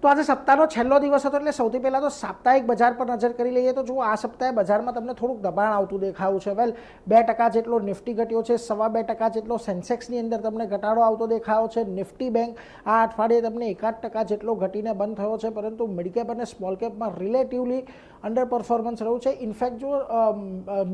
તો આજે સપ્તાહનો છેલ્લો દિવસ હતો એટલે સૌથી પહેલાં તો સાપ્તાહિક બજાર પર નજર કરી લઈએ તો જુઓ આ સપ્તાહે બજારમાં તમને થોડુંક દબાણ આવતું દેખાયું છે. વેલ 2% જેટલો નિફ્ટી ઘટ્યો છે, 2.25% જેટલો સેન્સેક્સની અંદર તમને ઘટાડો આવતો દેખાયો છે. નિફ્ટી બેંક આ અઠવાડિયે તમને 1% જેટલો ઘટીને બંધ થયો છે, પરંતુ મિડકેપ અને સ્મોલ કેપમાં રિલેટિવલી અંડર પરફોર્મન્સ રહ્યું છે. ઇનફેક્ટ જો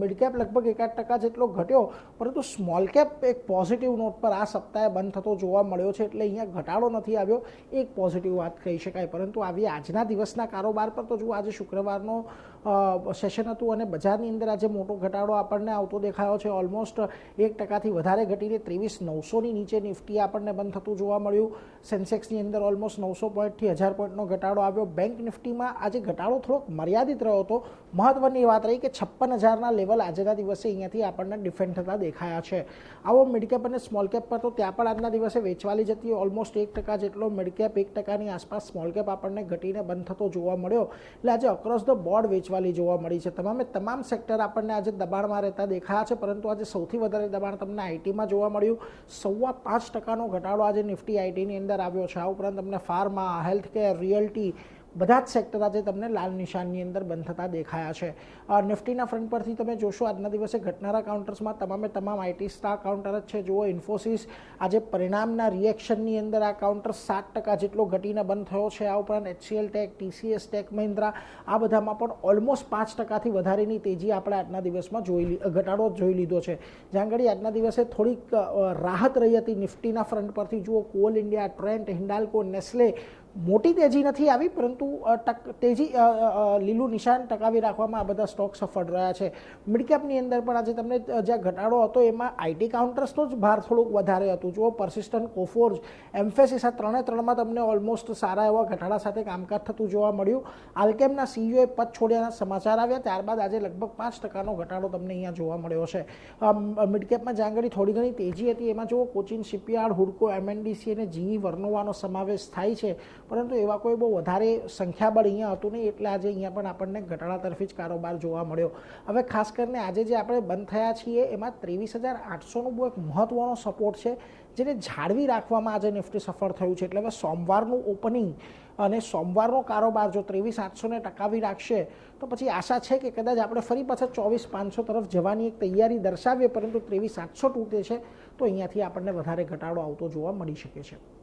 મિડકેપ લગભગ 1% જેટલો ઘટ્યો, પરંતુ સ્મોલ કેપ એક પોઝિટિવ નોટ પર આ સપ્તાહે બંધ થતો જોવા મળ્યો છે, એટલે અહીંયા ઘટાડો નથી આવ્યો, એક પોઝિટિવ વાત કહી શકાય. પરંતુ આવી આજના દિવસના કારોબાર પર તો જુઓ આજે શુક્રવારનો સેશન હતું અને બજારની અંદર આજે મોટો ઘટાડો આપણને આવતો દેખાયો છે. ઓલમોસ્ટ 1%થી વધારે ઘટીને 23,900ની નીચે નિફ્ટી આપણને બંધ થતું જોવા મળ્યું. સેન્સેક્સની અંદર ઓલમોસ્ટ 900 પોઈન્ટથી 1000 પોઈન્ટનો ઘટાડો આવ્યો. બેંક નિફ્ટીમાં આજે ઘટાડો થોડોક મર્યાદિત રહ્યો હતો. મહત્વની વાત રહી કે 56,000ના લેવલ આજના દિવસે અહીંયાથી આપણને ડિફેન્ડ થતા દેખાયા છે. આવો મિડકેપ અને સ્મોલ કેપ પર તો ત્યાં પણ આજના દિવસે વેચવાલી જતી ઓલમોસ્ટ 1% જેટલો મિડકેપ, 1%ની આસપાસ સ્મોલ કેપ આપણને ઘટીને બંધ થતો જોવા મળ્યો. એટલે આજે અક્રોસ ધ બોર્ડ વેચવાલી જોવા મળી છે. તમામ સેક્ટર આપણને આજે દબાણમાં રહેતા દેખાયા છે, પરંતુ આજે સૌથી વધારે દબાણ તમને આઈટીમાં જોવા મળ્યું. 5.25%નો ઘટાડો આજે નિફ્ટી આઈટીની અંદર આવ્યો છે. આ ઉપરાંત તમને ફાર્મા, હેલ્થ કેર, રિયલ્ટી બધા જ સેક્ટર આજે તમને લાલ નિશાનની અંદર બંધ થતા દેખાયા છે. નિફ્ટીના ફ્રન્ટ પરથી તમે જોશો આજના દિવસે ઘટનારા કાઉન્ટર્સમાં તમામ આઈટી સ્ટાક કાઉન્ટર જ છે. જુઓ ઇન્ફોસિસ આજે પરિણામના રિએક્શનની અંદર આ કાઉન્ટર 7% જેટલો ઘટીને બંધ થયો છે. આ ઉપરાંત HCL tech, TCS, tech Mahindra આ બધામાં પણ ઓલમોસ્ટ 5%થી વધારેની તેજી આપણે આજના દિવસમાં ઘટાડો જોઈ લીધો છે. જ્યાં આગળ આજના દિવસે થોડીક રાહત રહી હતી નિફ્ટીના ફ્રન્ટ પરથી. જુઓ call India, Trent, Hindalco, Nestle મોટી તેજી નથી આવી, પરંતુ તેજી લીલું નિશાન ટકાવી રાખવામાં આ બધા સ્ટોક સફળ રહ્યા છે. મિડકેપની અંદર પણ આજે તમને જ્યાં ઘટાડો હતો એમાં આઈટી કાઉન્ટર્સનો જ ભાર થોડુંક વધારે હતું. જુઓ પર્સિસ્ટન્ટ, કોફોર્જ, એમ્ફેસિસ આ ત્રણેમાં તમને ઓલમોસ્ટ સારા એવા ઘટાડા સાથે કામકાજ થતું જોવા મળ્યું. આલ્કેમના સીઈઓએ પદ છોડ્યાના સમાચાર આવ્યા, ત્યારબાદ આજે લગભગ 5%નો ઘટાડો તમને અહીંયા જોવા મળ્યો છે. મિડકેપમાં જ્યાં આગળ થોડી ઘણી તેજી હતી એમાં જુઓ કોચિન શિપયાર્ડ, હુડકો, MNDC અને GE વર્નોવાનો સમાવેશ થાય છે, પરંતુ એવા કોઈ બહુ વધારે સંખ્યાબળ અહીંયા હતું નહીં, એટલે આજે અહીંયા પણ આપણને ઘટાડા તરફી જ કારોબાર જોવા મળ્યો. હવે ખાસ કરીને આજે જે આપણે બંધ થયા છીએ એમાં 23,800નો બહુ એક મહત્વનો સપોર્ટ છે, જેને જાળવી રાખવામાં આજે નિફ્ટી સફળ થયું છે. એટલે હવે સોમવારનું ઓપનિંગ અને સોમવારનો કારોબાર જો 23,800ને ટકાવી રાખશે તો પછી આશા છે કે કદાચ આપણે ફરી પાછા 24,500 તરફ જવાની એક તૈયારી દર્શાવીએ, પરંતુ 23,800 તૂટે છે તો અહીંયાથી આપણને વધારે ઘટાડો આવતો જોવા મળી શકે છે.